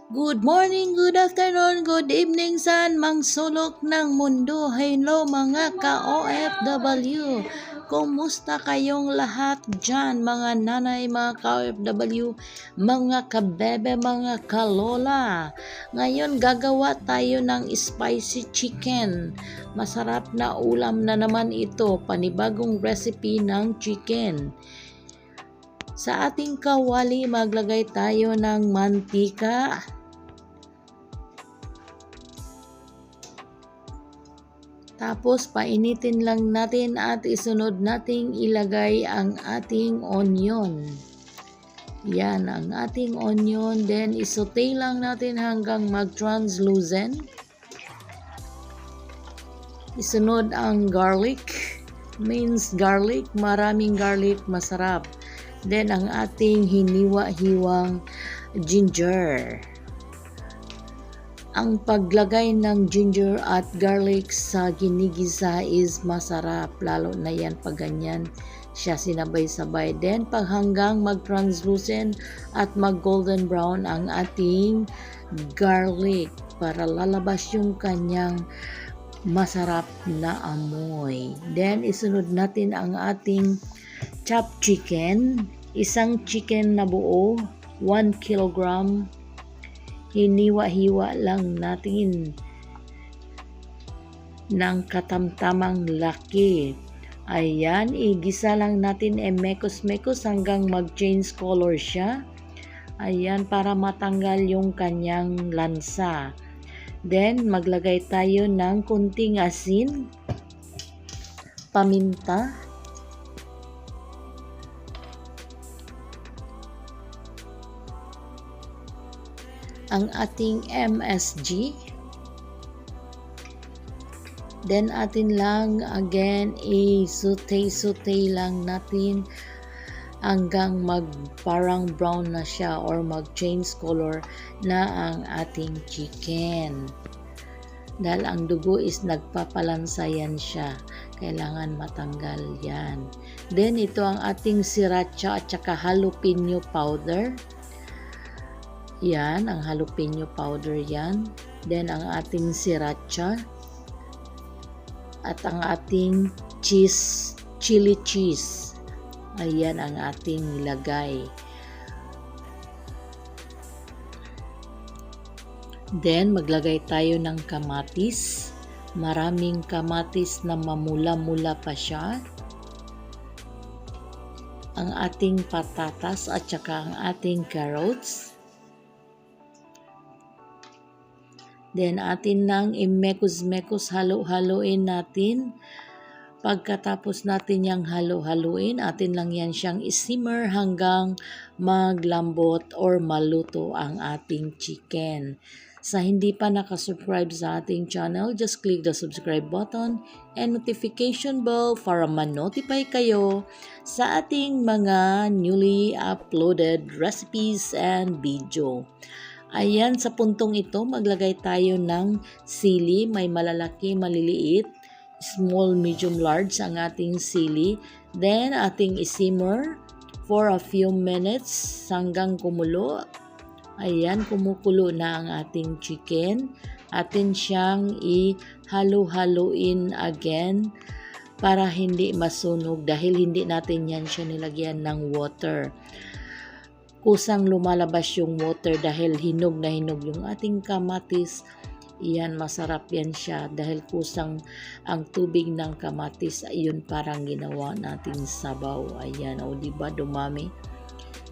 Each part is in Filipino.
Good morning, good afternoon, good evening saan mang sulok ng mundo. Hello mga ka-OFW. Kumusta kayong lahat dyan mga nanay, mga ka-OFW, mga kabebe, mga kalola. Ngayon gagawa tayo ng spicy chicken. Masarap na ulam na naman ito, panibagong recipe ng chicken. Sa ating kawali maglagay tayo ng mantika. Tapos painitin lang natin at isunod nating ilagay ang ating onion. Yan ang ating onion. Then isote lang natin hanggang mag-translucent. Isunod ang garlic. Minced garlic. Maraming garlic, masarap. Then ang ating hiniwa-hiwang ginger. Ang paglagay ng ginger at garlic sa ginigisa is masarap, lalo na yan pag ganyan siya sinabay-sabay. Then pag hanggang mag-translucent at mag-golden brown ang ating garlic para lalabas yung kanyang masarap na amoy. Then isunod natin ang ating chopped chicken, isang chicken na buo, 1 kilogram. Hiniwa-hiwa lang natin ng katamtamang laki. Ayan, igisa lang natin mekos-mekos hanggang mag-change color siya. Ayan, para matanggal yung kanyang lansa. Then, maglagay tayo ng kunting asin, paminta, ang ating MSG. Then atin lang again i-saute lang natin hanggang parang brown na siya or mag-change color na ang ating chicken. Dahil ang dugo is nagpapalansa yan siya. Kailangan matanggal yan. Then ito ang ating sriracha at saka jalapeno powder. Yan, ang jalapeno powder yan. Then, ang ating sriracha. At ang ating chili cheese. Ayan ang ating nilagay. Then, maglagay tayo ng kamatis. Maraming kamatis na mamula-mula pa siya. Ang ating patatas at saka ang ating carrots. Then, atin nang imekos-mekos, halo-haloin natin. Pagkatapos natin yung halo-haloin, atin lang yan siyang isimmer hanggang maglambot or maluto ang ating chicken. Sa hindi pa nakasubscribe sa ating channel, just click the subscribe button and notification bell para ma-notify kayo sa ating mga newly uploaded recipes and video. Ayan, sa puntong ito, maglagay tayo ng sili. May malalaki, maliliit, small, medium, large ang ating sili. Then, ating isimmer for a few minutes hanggang kumulo. Ayan, kumukulo na ang ating chicken. Atin siyang ihalo-haloin again para hindi masunog dahil hindi natin yan siya nilagyan ng water. Kusang lumalabas yung water dahil hinog na hinog yung ating kamatis. Iyan, masarap yan siya dahil kusang ang tubig ng kamatis, ayun parang ginawa nating sabaw. Ayan, o diba dumami?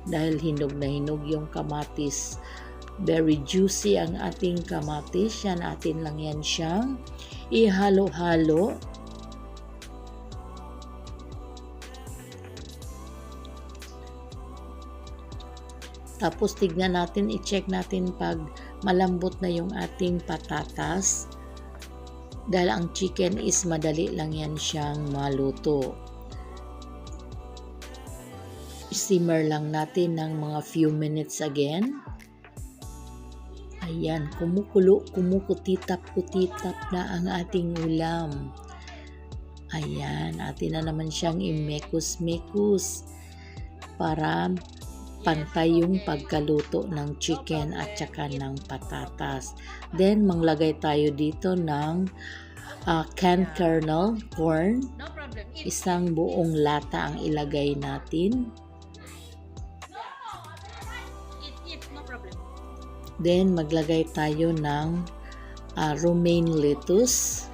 Dahil hinog na hinog yung kamatis. Very juicy ang ating kamatis. Yan, atin lang yan siyang ihalo-halo. Tapos tignan natin, i-check natin pag malambot na yung ating patatas. Dahil ang chicken is madali lang yan siyang maluto. Simmer lang natin ng mga few minutes again. Ayan, kumukutitap-kutitap na ang ating ulam. Ayan, atin na naman siyang imekos-mekos para pantay yung pagkaluto ng chicken at saka ng patatas. Then, manglagay tayo dito ng canned kernel, corn. Isang buong lata ang ilagay natin. Then, maglagay tayo ng romaine lettuce.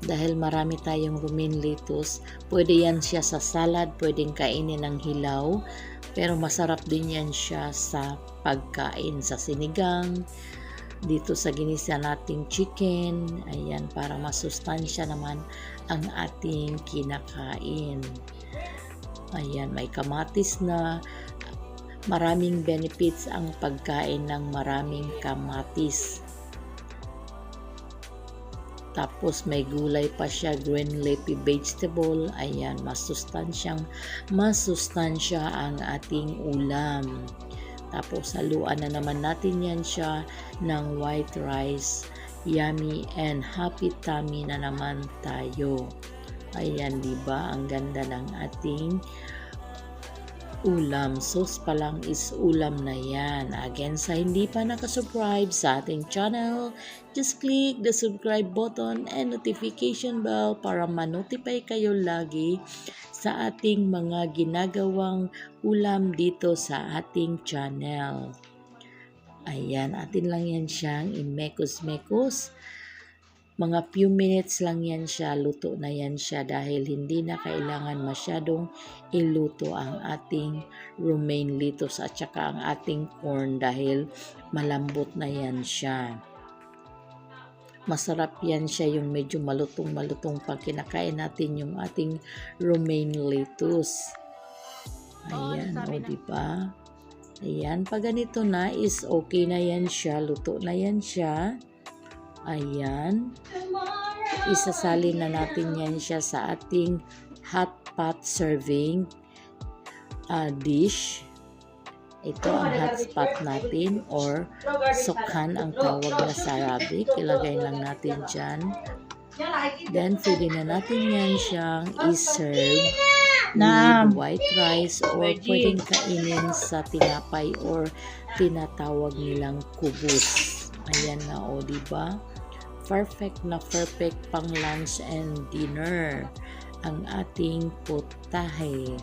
Dahil marami tayong romaine lettuce, pwede yan siya sa salad, pwedeng kainin ng hilaw, pero masarap din yan siya sa pagkain sa sinigang, dito sa ginisa nating chicken, ayan, para masustansya naman ang ating kinakain. Ayan, may kamatis na, maraming benefits ang pagkain ng maraming kamatis. Tapos may gulay pa siya, green leafy vegetable. Ayan, masustansya ang ating ulam. Tapos haluan na naman natin yan siya ng white rice. Yummy and happy tummy na naman tayo. Ayan, diba? Ang ganda ng ating ulam. Sauce pa lang is ulam na yan. Again, sa hindi pa nakasubscribe sa ating channel, just click the subscribe button and notification bell para ma-notify kayo lagi sa ating mga ginagawang ulam dito sa ating channel. Ayan, atin lang yan siyang imekos-mekos. Mga few minutes lang yan siya, luto na yan siya dahil hindi na kailangan masyadong iluto ang ating romaine lettuce at saka ang ating corn dahil malambot na yan siya. Masarap yan siya yung medyo malutong-malutong pag kinakain natin yung ating romaine lettuce. Ayan, o diba? Ayan, pag ganito na is okay na yan siya, luto na yan siya. Ayan, isasalin na natin yan siya sa ating hot pot serving dish. Ito ang hot pot natin or sukhan ang tawag na sa Arabic. Ilagay lang natin dyan. Then, pwede na natin yan siyang i-serve with white rice or pwedeng kainin sa tinapay or tinatawag nilang kubus. Ayan na, o diba? Perfect na perfect pang lunch and dinner ang ating putahe.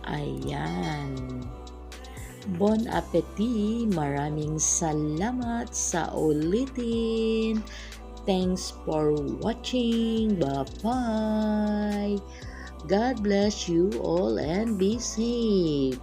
Ayan. Bon appetit! Maraming salamat sa ulitin. Thanks for watching. Bye-bye. God bless you all and be safe.